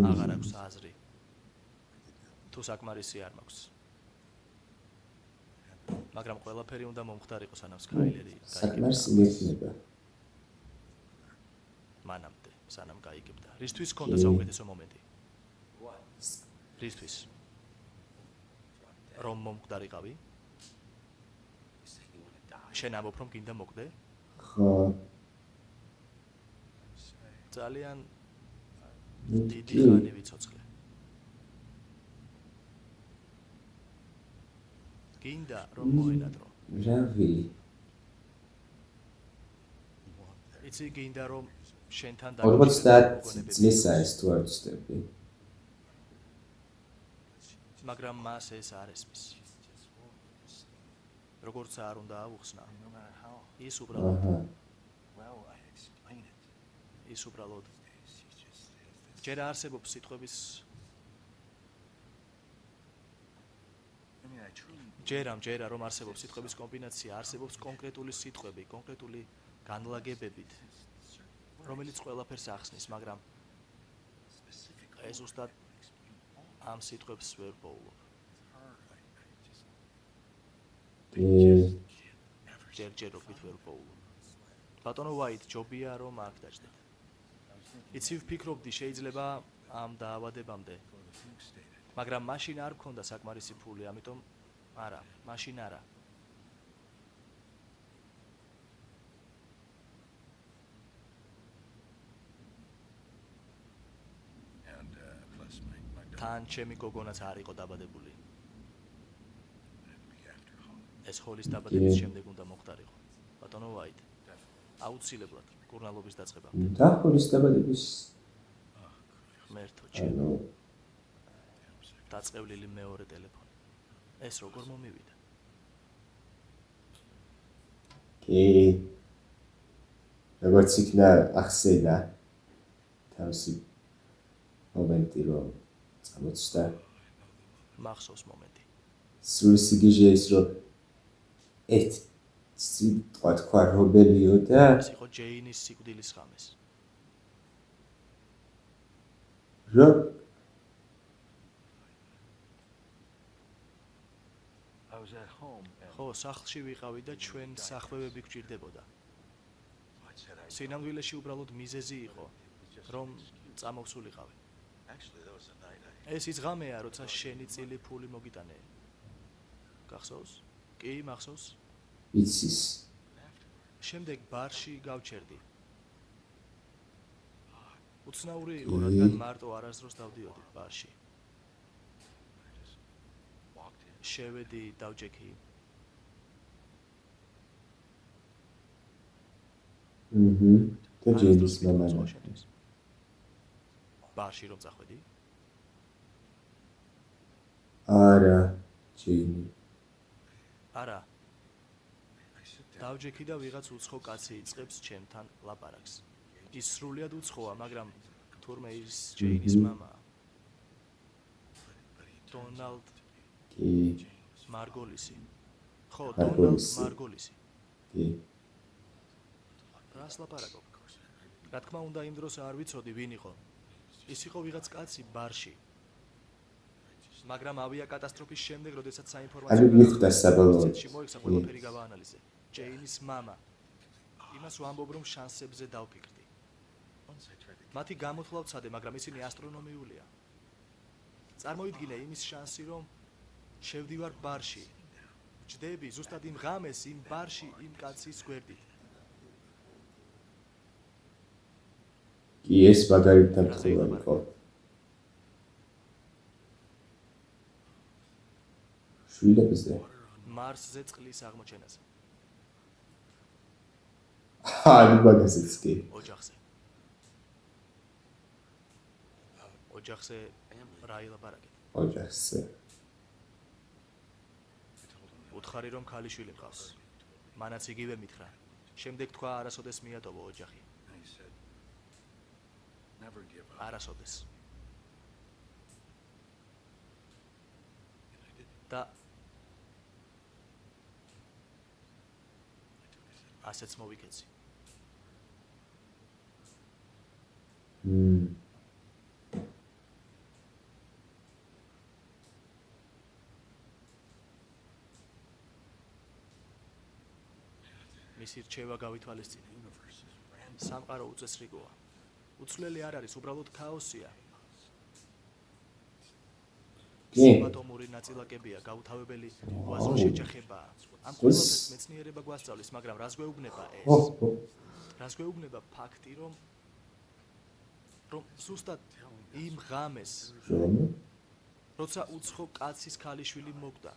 აღარ აქვს აზრი. თუ საკმარისი არ მაქვს. მაგრამ ყველაფერი უნდა მომხდარიყო სანამ სკაილერი საკმარისი მექნება. მანამდე, სანამ გაიგებდა. რისთვის ჰქონდა საუკეთესო მომენტი? რისთვის? რომ მომხდარიყავი? შენ ამბობ რომ გინდა მოკვდე? ხო. ძალიან დიდი ხანი ვიცოცხლე. გინდა რომ მოენადრო. რავი. იცი გინდა რომ შენთან 40 წლისა ეს თუ არ ვცდები. მაგრამ მას ეს არ ესმის. როგორც არ უნდა აუხსნა. ის უბრალოდ ჯერ არსებობს სიტყვების ჯერა რომ არსებობს სიტყვების კომბინაცია, არსებობს კონკრეტული სიტყვები, კონკრეტული განლაგებებით, რომელიც ყველაფერს ახსნის, მაგრამ ეს უბრალოდ ამ სიტყვებს ვერ პოულობ. ჯერჯერობით ვერ პოულობ. ბატონო ვაით, ჯობია რომ აქ დაждდეთ. იცი ვფიქრობდი შეიძლება ამ დაავადებამდე. მაგრამ მაშინ არ მქონდა საკმარისი ფული, ამიტომ არა, მაშინ არა. თან ჩემი გოგონაც არ იყო დაბადებული. ეს ხოლის დაბადების შემდეგ უნდა მოხდარიყო. ბატონო ვაით. აუცილებლად კურნალობის დაწყება. და ხოლის დაბადების მერთო ჩემ. დაწყევლილი მეორე ტელეფონი. ეს როგორ მომივიდა? როგორც იქნა ახსენა თავისი მომენტი რომ წამოწდა მახსოვს მომენტი. სრული სიგიჟე ის რომ ერთ თქვა რობელიო და ეს იყო ჯეინის სიკვდილის ღამეს. რომ ხო, სახლში ვიყავი და ჩვენ სახვევები გვჭირდებოდა. სინამდვილეში უბრალოდ მიზეზი იყო, რომ წამოვსულიყავი. ეს ის ღამეა, როცა შენი წილი ფული მოგიტანე. გახსოვს? კი, მახსოვს? იცის შემდეგ ბარში გავჩერდი. უცნაური იყო, რადგან მარტო არასდროს დავდიოდი ბარში. შევედი, დავჯექი. და ჯეინის მამანა ბარში რომ წახვედი? არა ჯეინი არა. დავჯექი და ვიღაც უცხო კაცი იწყებს ჩემთან ლაპარაკს. ის სრულიად უცხოა, მაგრამ თურმე ის ჯეინის მამაა. დონალდ მარგოლისი. ხო, დონალდ მარგოლისი. კი რას ლაპარაკობ? რა თქმა უნდა, იმ დროს არ ვიცოდი ვინ იყო. ის იყო ვიღაც კაცი ბარში. მაგრამ ავიაკატასტროფის შემდეგ, როდესაც საინფორმაციო მიხვდა საბოლოოდ მოიქცა ყველაფერი გავაანალიზე. ჯეინის მამა. იმას ვამბობ, რომ შანსებზე დავფიქრდი. მათი გამოთვლა ვცადე, მაგრამ ისინი ასტრონომიულია. წარმოიდგინე იმის შანსი, რომ შევდივარ ბარში. ჯდები ზუსტად იმ ღამეს, იმ ბარში, იმ კაცის გვერდით. კი ეს მაგალითად იყო. შვილებზე. მარსზე წყლის აღმოჩენაზე. ანუ მაგაზეც კი. ოჯახზე რა ილაპარაკეთ? ოჯახზე. უთხარი რომ ქალიშვილი მყავს. მანაც იგივე მითხრა. შემდეგ თქვა არასოდეს მიატოვო ოჯახი. არასოდეს. და ასეც მოვიკეცი. მისი რჩევა გავითვალისწინე. სამყარო უწესრიგოა. უცვლელი არ არის, უბრალოდ ქაოსია. ატომური ნაწილაკებია, გაუთავებელი უაზრო შეჯახებაა. ამ ყველაფერს მეცნიერება გვასწავლის, მაგრამ რას გვეუბნება ეს? რას გვეუბნება ფაქტი, რომ ზუსტად იმ ღამეს, როცა უცხო კაცის ქალიშვილი მოკვდა.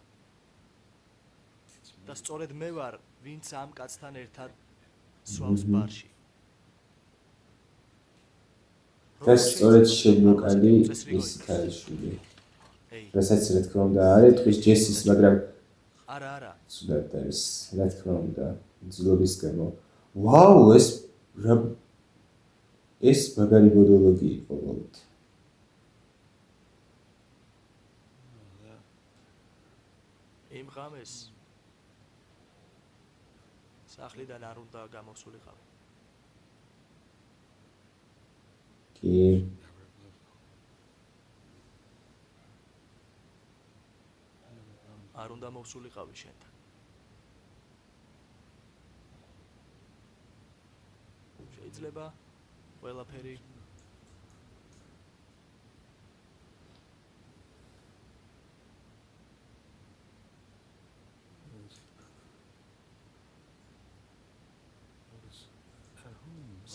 და სწორედ მე ვარ, ვინც ამ კაცთან ერთად სვავს ბარში. და სწორედ შემოკალი ის ქალიშვილი. რასაც რა თქმა უნდა არის თქვის ჯესის, მაგრამ არა. სულად არის, რა თქმა უნდა, ძილობის გამო. ვაუ, ეს მაგარი მოდოლოგი იყო ბოლოდ. იმ ღამეს სახლიდან არ უნდა გამოსულიყავი. კი. არ უნდა მოვსულიყავი შენთან. შეიძლება ყველაფერი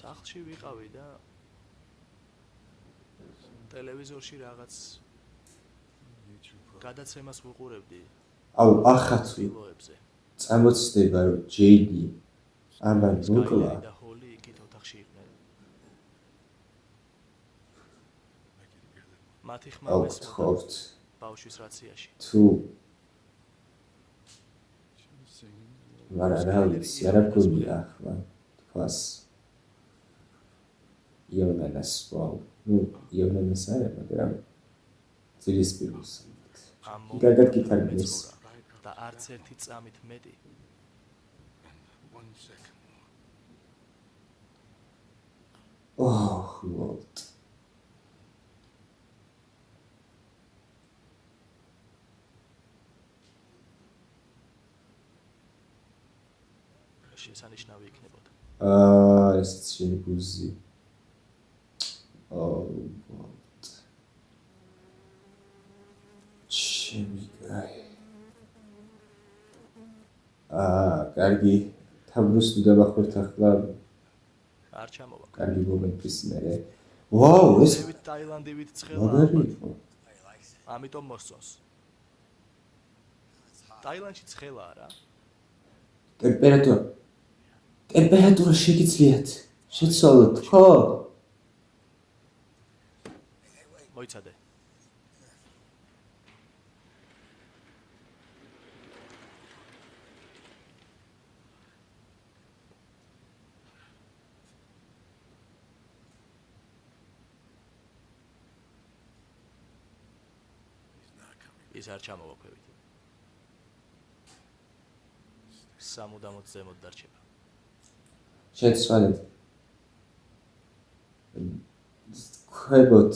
სახლში ვიყავი და ტელევიზორში რაღაც გადაცემას ვუყურებდი აუ ახლა თუ ფილოებზე. წამოწდება რომ ჯეინი ამან მოკლა და ჰოლი იქით ოთახში იყვნენ. მათი ხმა აუ მესმოდა გთხოვთ ბავშვის რაციაში. თუ მაგრამ რა ვიცი არა გქონია ახლა თქვას იონანას ვაუ ნუ იონანას არა მაგრამ ძილისპიროს კარგად გითარგმნის და არც ერთი წამით მეტი ოჰ ლორდ შესანიშნავი იქნებოდა. ესეც შენი გუზი ოუ ლორდ ჩემი კაი კარგი თამბრუს დავახურთ ახლა არ ჩამოვა. კარგი მომენტის მერე ვაუ ეს დევიდ ტაილანდივით ცხელა. მაგარი იყო ამიტომ მოსწონს. ტაილანდში ცხელაა რა. ტემპერატურა შეგიძლიათ შეცვალოთ ხო მოიცადე. ის არ ჩამოვაქვევით. სამუდამოდ ზემოთ დარჩება. შეცვალეთ ხვებოთ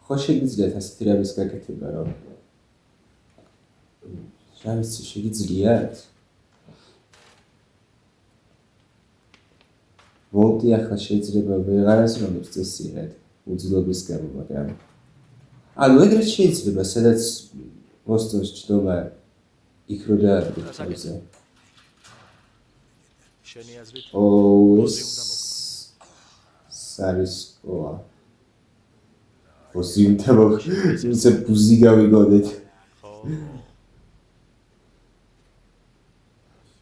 ხო შეგიძლიათ ასეთი რამის გაკეთება რომ რა ვიცი შეგიძლიათ ვოლტი ახლა შეიძლება ვეღარ აზროვნებს წესიერად უძლობის გამო მაგრამ ანუ ეგრეთ შეიძლება სადაც მოსწონს ჯდომა იქ რო დაადგეთ შენი აზრით ოუს სარისკოა ოსიმთებო ისე ბუზი გავიგონეთ ხო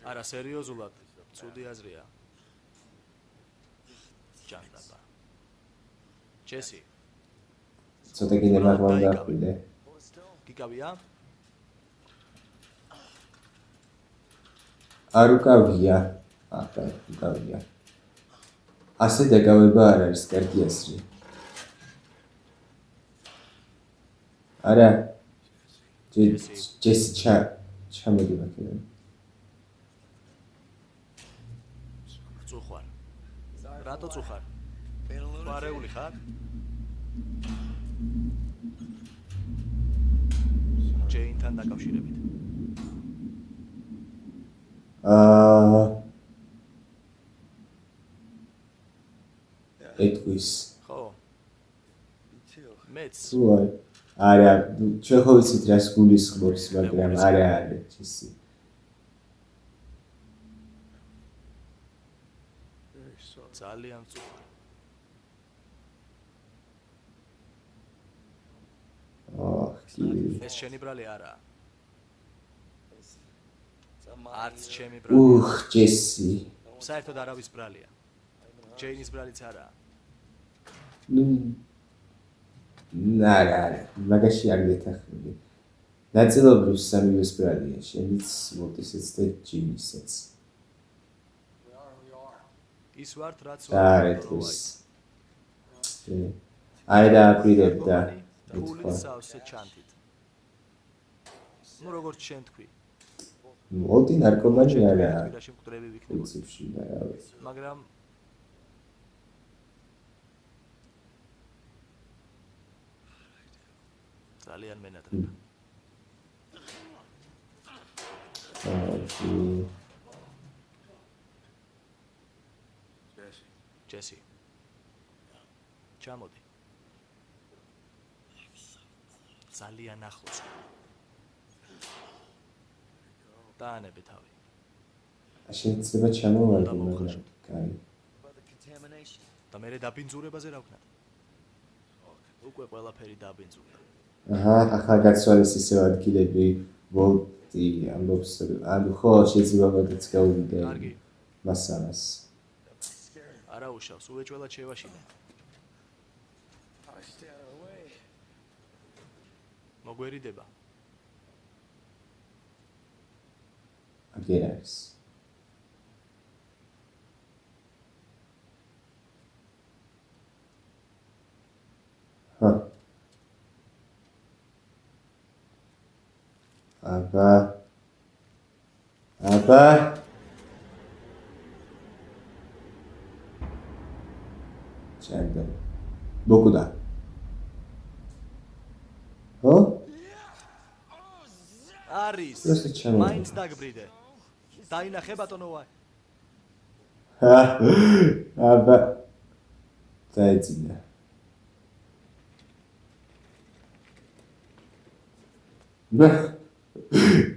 არა სერიოზულად ცუდი აზრია ჭანდაბა ჯესი ცოტა კიდე მაგვალ დახვიდე გიგავია არ უკავია ახლა უკავია ასე დაგავება არ არის კარგი აზრი არა ჯესი ჩამოდი მაქედან წუხარ რატო წუხარ მარეული ხარ ჯეინთან დაკავშირებით ეტყვის ხო მეც არა ჩვენ ხო ვიცით რას გულისხმობს მაგრამ არა ჯესი ძალიან წუხარ ეს შენი ბრალი არაა არც ჩემი ბრალი ჯესი საერთოდ არავის ბრალია ჯეინის ბრალიც არაა არა მაგაში არ გეთახმები ნაწილობრივ სამივეს ბრალია შენიც ვოლტისაც და ჯეინისაც ის ვართ რაც არა ეტყვის აი დააკვირებდა ფულისავსე ჩანთით ნუ როგორც შენ თქვი ვოლტი ნარკომანი არაა პირაში მკვდრები ვიქნებოდი მაგრამ ძალიან მენატრება ჯესი ჩამოდი ძალიან ახლოს დაანებე თავი შეიძლება ჩამოვარდე მაგრამ კაი და მე დაბინძურებაზე რა ვქნათ უკვე ყველაფერი დაბინძურდა აჰა, ახალგაცვალეს ისევ ადგილები ვოლტი ამბობს, ანუ ხო, შეიძლება მაგაც გავუვიდე კარგი. მასალას. არა უშავს, უეჭველად შევაშინე. მოგვერიდება. აგერ არის. ჰა. აბა. ჩანდა. ბოკუდა. ხო? არის. просто ჩამოვიდა. მაინც დაგბრიდე. დაინახე ბატონო ვაი. აბა. დაიძინა.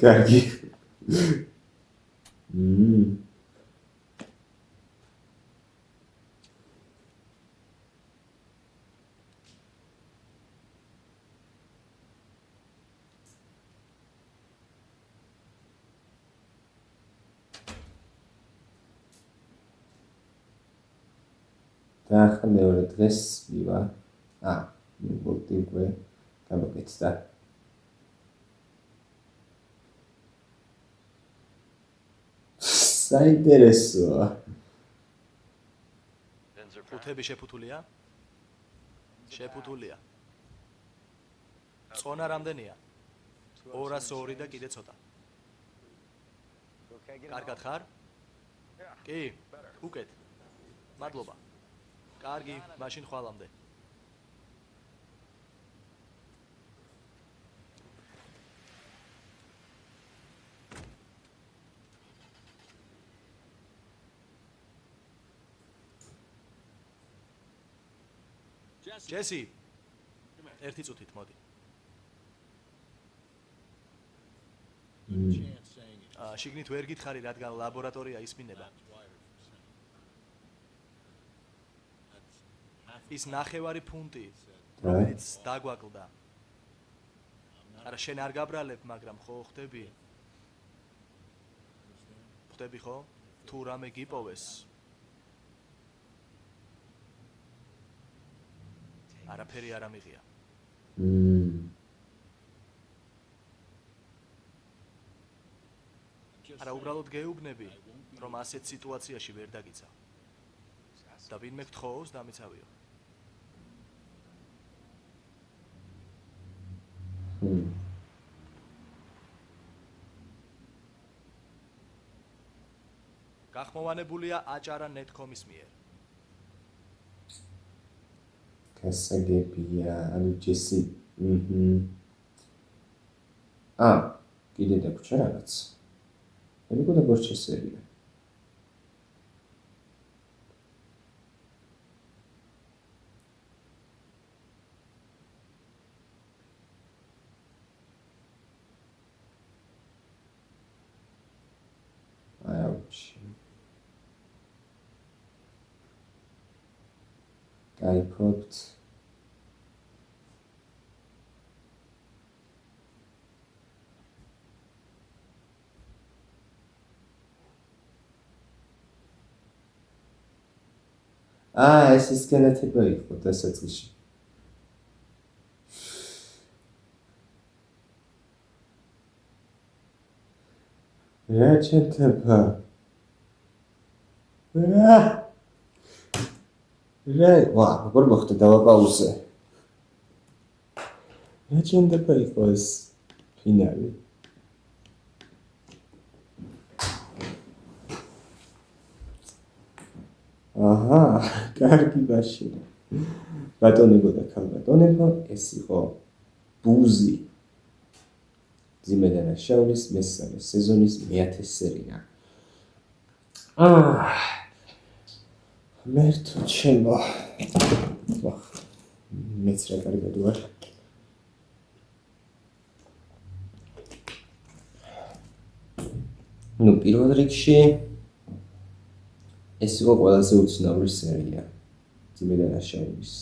კარგი. და ახლა მეორე დღეს მივა. ვოლტი უკვე გამოკეთდა. საინტერესოა. ხუთები შეფუთულია? შეფუთულია. წონა რამდენია? 202 და კიდე ცოტა. კარგად ხარ? კი, უკეთ. მადლობა. კარგი, მაშინ ხვალამდე. ჯესი, ერთი წუთით მოდი. შიგნით ვერ გითხარი, რადგან ლაბორატორია ისმინება. ის ნახევარი ფუნტი, რომელიც დაგვაკლდა. არა, შენ არ გაბრალებ, მაგრამ ხო ხდები? ხდები ხო? თუ რამე გიპოვეს. არაფერი არ ამიღია. არა, უბრალოდ გეუბნები, რომ ასეთ სიტუაციაში ვერ დაგიცა. და ვინმე გთხოვს, დამიცავიო. გახმოვანებულია აჭარა net.com-ის მიერ. გასაგებია, ანუ ჯესი. კიდე დაგვრჩა რაღაც. მეგონა გორჩესერია. გაიფროთ. ეს ის განათება იყო დასაწყისში. რა ჩეთება? როგორ მოხდა დავაპაუზე. რა ჩენდება იყო ეს ფინალი? აჰა, კარგი ბაშე. ბატონებო და ქალბატონებო, ეს იყო ბუზი. ძიმედანაშაულის მესამე სეზონის მე-10 სერია. მერტო ჩემო. მეც რა კარგად ვარ. პირველ რიგში ეს იყო ყველაზე უცნაური სერია ძიმედანაშაულის.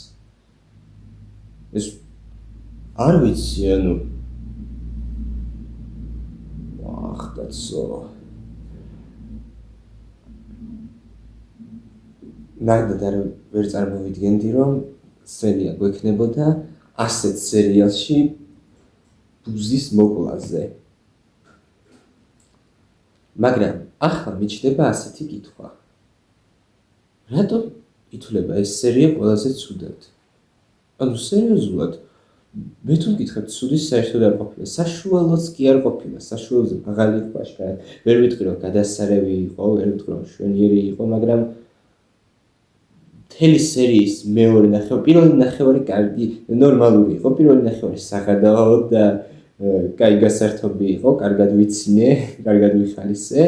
ეს არ ვიცი, ანუ ვახ, კაცო. ნახეთ არ ვერ წარმოვიდგენდი რომ სერია გვექნებოდა ასეთ სერიალში ბუზის მოკლაზე. მაგრამ ახლა მიჩნდება ასეთი კითხვა. რატომ ითვლება ეს სერია ყველაზე ცუდად? ანუ სერიოზულად მე თუ მკითხებ ცუდის საერთოდ არ ყოფილა, საშუალოც კი არ ყოფილა, საშუალოზე მაღალი იყო აშკარად. ვერ ვიტყვი რომ გადასარევი იყო, ვერ ვიტყვი რომ შვენიერი იყო, მაგრამ მთელი სერიის მეორე ნახევარი, პირველი ნახევარი კარგი, ნორმალური იყო, პირველი ნახევარი საღადაო და კაი გასართობი იყო, კარგად ვიცინე, კარგად ვიხალისე.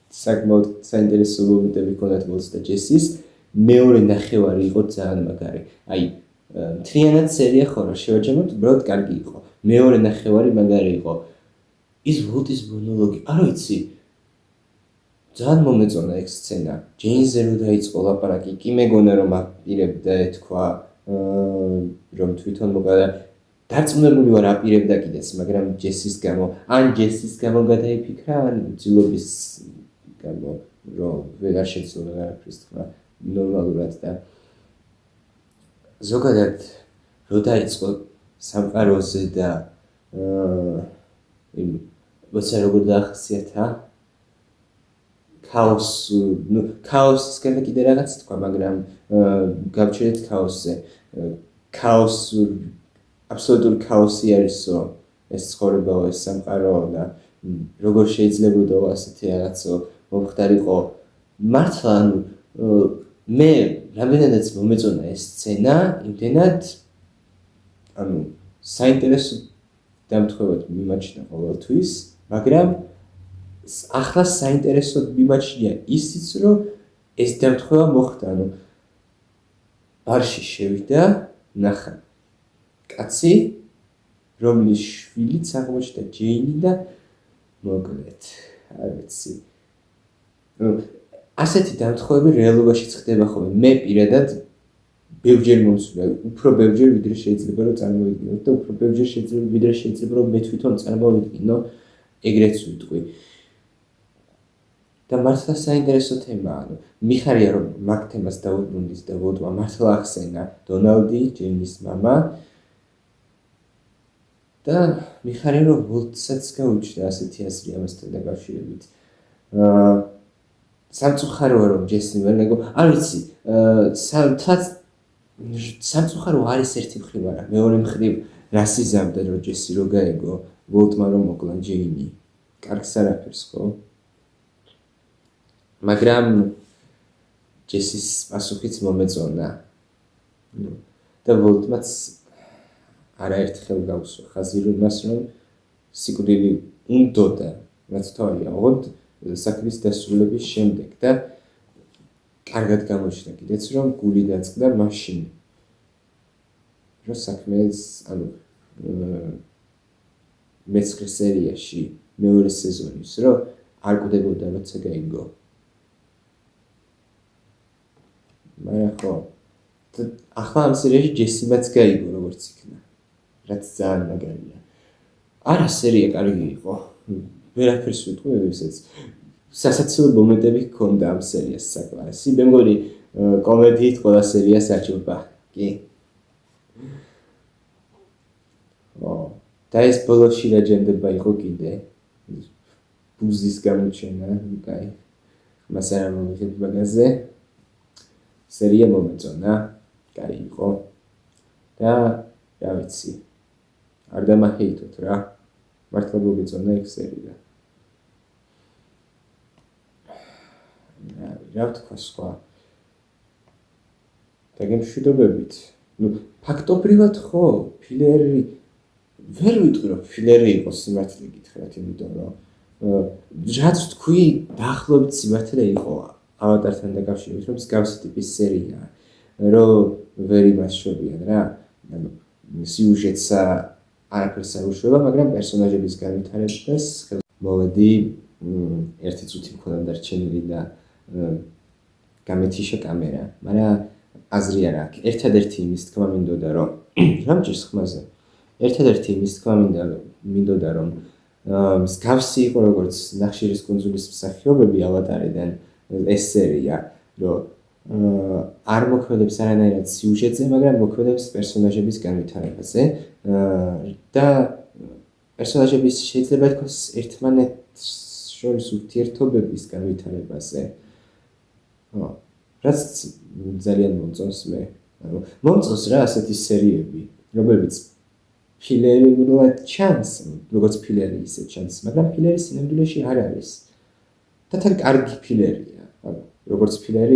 საკმაოდ საინტერესო მომენტები ჰქონდათ მოლს და ჯესის. მეორე ნახევარი იყო ძალიან მაგარი. აი, მთლიანად სერია ხო რა შევაჯამოთ, უბრალოდ კარგი იყო. მეორე ნახევარი მაგარი იყო. ის ვოლტის მონოლოგი, არ ვიცი. ძალიან მომეწონა ეგ სცენა. ჯეინზე რო დაიწყო ლაპარაკი, კი მეგონა რომ აპირებდა ეთქვა, რომ თვითონ მოკლა დარწმუნებული ვარ აპირებდა კიდეც, მაგრამ ჯესის გამო, ან ჯესის გამო გადაიფიქრა, ან ძილობის გამო, რომ ვეღარ შეცვალა არაფრის თქვა ნორმალურად და ზოგადად რო დაიწყო სამყაროზე და როცა როგორ დაახასიათა ქაოსისგან კიდე რაღაც თქვა, მაგრამ გავჩერეთ ქაოსზე. აბსოლუტური ქაოსი არისო, ეს ცხოვრებაო, ეს სამყაროო და როგორ შეიძლებოდა ასეთი რაღაცა მომხდარიყო. მართლა ანუ მე რამდენადაც მომეწონა ეს სცენა, იმდენად ანუ საინტერესო დამთხოვად მიმაჩნია ყოველთვის, მაგრამ ახლა საინტერესოდ მიმაჩნია ისიც, რომ ეს დამთხოვა მოხდა, ანუ ბარში შევიდა, ნახა კაცი, რომლის შვილიც აღმოჩნდა ჯეინი და მოკლედ, არ ვიცი. ასეთი დამთხოვები რეალობაშიც ხდება ხოლმე. მე პირადად ბევრჯერ მომსვლია, უფრო ბევრჯერ ვიდრე შეიძლება რომ წარმოვიდგინოთ და უფრო ბევრჯერ ვიდრე შეიძლება რომ მე თვითონ წარმოვიდგინო, ეგრეც ვიტყვი. და მართლა საინტერესო თემაა, ანუ მიხარია რომ მაგ თემას დაუბრუნდით და ვოტვა მართლა ახსენა დონალდი, ჯეინის მამა და მიხარია რომ ვოლტსაც გაუჩნდა ასეთი აზრი ამასთან დაკავშირებით. სამწუხაროა რომ ჯესი მეგო, არ ვიცი, სამწუხარო არის ერთი მხრივ არა, მეორე მხრივ რას იზამდა რომ ჯესი რო გაეგო, ვოლტმა რომ მოკლა ჯეინი. კარგს არაფერს ხო? მაგრამ ჯესის პასუხიც მომეწონა. და ვოლტმაც არაერთხელ გაუსვა ხაზი რომ მას რომ სიკვდილი უნდოდა, რაც თავი აღოდ საქმის დასრულების შემდეგ და კარგად გამოჩნდა კიდეც რომ გული დაწყდა მაშინ. რომ საქმეს, ანუ მეცხრე სერიაში, მეორე სეზონის, რომ არ კვდებოდა როცა გაიგო. მაგრამ ხო, ახლა ამ სერიაში ჯესიმაც გაიგო როგორც იქნა, რაც ძალიან მაგარია. არა სერია კარგი იყო, ვერაფერს ვიტყვი ვისაც. სასაცილო მომენტები ჰქონდა ამ სერიას საკლასი. მე მგონი კომედიით ყველა სერიას აჩვევა, კი? და ეს ბოლოში რაჯენდება იყო კიდე. ბუზის გამოჩენა, კაი. მას არ მომიხდ მაგაზე. სერია მომეწონა, კაი იყო. და რა ვიცი. არ დამაჰეითოთ რა. მართლა მომეწონა ეგ სერია. რა ვთქვა სხვა. დაგემშვიდობებით. ფაქტობრივად ხო, ფილერი ვერ ვიტყვი რომ ფილერი იყო სიმართლე გითხრათ, იმიტომ რომ რაც ვთქვი, დაახლოებით სიმართლე იყო ავატართან დაკავშირებით, რომ მსგავსი ტიპის სერიაა, რომ ვერ იმასშობიან რა. ანუ სიუჟეტს არაფერს არ უშვება, მაგრამ პერსონაჟების განვითარებას მოვედი ერთი წუთი მქონდა დარჩენილი და გამეთიშა კამერა, მაგრამ აზრი არ აქვს. ერთადერთი იმის თქმა მინდოდა რომ რამჭირს ხმაზე. ერთადერთი იმის თქმა მინდოდა რომ მსგავსი იყო როგორც ნახშირის კუნძულის მსახიობები ავატარიდან ეს სერია, რომ არ მოქმედებს არანაირად სიუჟეტზე, მაგრამ მოქმედებს პერსონაჟების განვითარებაზე და პერსონაჟების შეიძლება ითქვას ერთმანეთს შორის ურთიერთობების განვითარებაზე. რაც ძალიან მომწონს მე. მომწონს რა ასეთი სერიები, რომლებიც ფილერულად ჩანს, როგორც ფილერი ისე ჩანს, მაგრამ ფილერი სინამდვილეში არ არის. და თან კარგი ფილერია. როგორც ფილერი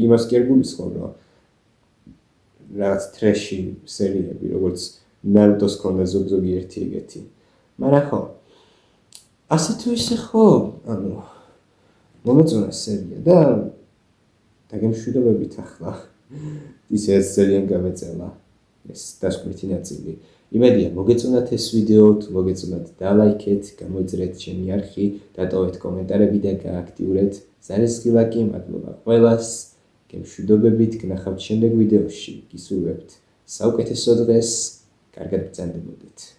იმას კი არ გულისხმობ, რომ რაღაც ტრეში სერიები, როგორც ნარუტოს ქონდა ზოგი ერთი მაგრამ ხო ასე თუ ისე ხო, მომეწონა სერია და დაგემშვიდობებით ახლა ისეც ძალიან გამეწელა ეს დასკვნითი ნაწილი. იმედია მოგეწონათ ეს ვიდეო, თუ მოგეწონათ დალაიქეთ, გამოიწერეთ ჩემი არხი, დატოვეთ კომენტარები და გააქტიურეთ ზარისხილაკი. მადლობა ყველას. გემშვიდობებით, გნახავთ შემდეგ ვიდეოში. გისურვებთ საუკეთესო დღეს, კარგად ბრძანდებოდეთ.